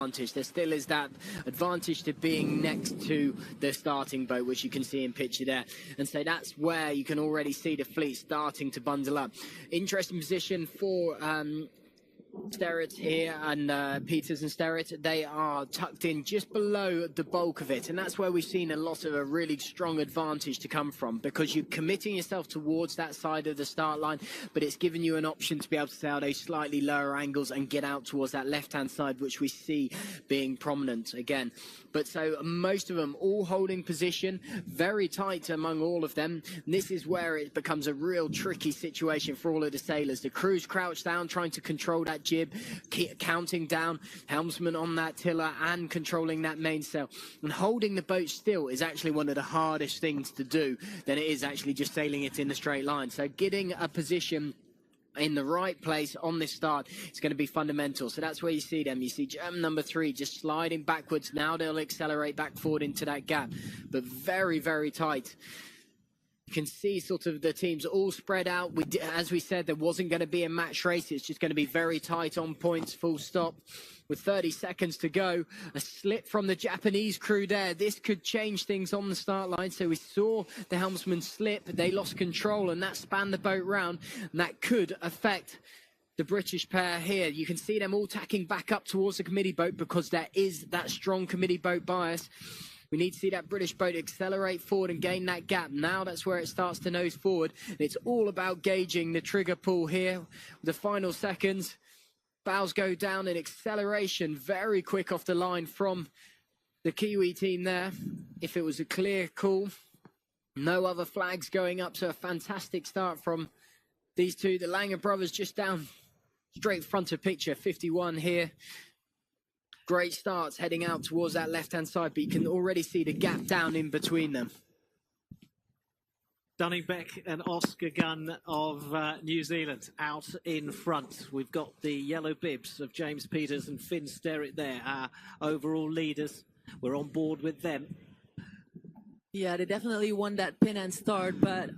advantage. There still is that advantage to being next to the starting boat, which you can see in picture there. And so that's where you can already see the fleet starting to bundle up. Interesting position for Sterrett here, and Peters and Sterrett, they are tucked in just below the bulk of it, and that's where we've seen a lot of a really strong advantage to come from, because you're committing yourself towards that side of the start line, but it's given you an option to be able to sail those slightly lower angles and get out towards that left-hand side, which we see being prominent again. But so most of them all holding position, very tight among all of them. And this is where it becomes a real tricky situation for all of the sailors. The crew's crouched down, trying to control that jib, counting down, helmsman on that tiller and controlling that mainsail. And holding the boat still is actually one of the hardest things to do than it is actually just sailing it in a straight line. So getting a position in the right place on this start, it's going to be fundamental. So that's where you see them. You see German number 3 just sliding backwards. Now they'll accelerate back forward into that gap, but very, very tight. You can see sort of the teams all spread out. As we said, there wasn't going to be a match race. It's just going to be very tight on points, full stop. With 30 seconds to go, a slip from the Japanese crew there. This could change things on the start line. So we saw the helmsman slip. They lost control, and that spanned the boat round. And that could affect the British pair here. You can see them all tacking back up towards the committee boat, because there is that strong committee boat bias. We need to see that British boat accelerate forward and gain that gap. Now that's where it starts to nose forward. And it's all about gauging the trigger pull here. The final seconds. Bows go down in acceleration, very quick off the line from the Kiwi team there. If it was a clear call, no other flags going up, so a fantastic start from these two. The Langer brothers just down straight front of picture, 51 here. Great starts heading out towards that left-hand side, but you can already see the gap down in between them. Dunningbeck and Oscar Gunn of New Zealand out in front. We've got the yellow bibs of James Peters and Finn Sterrett there, our overall leaders. We're on board with them. Yeah, they definitely won that pin and start, but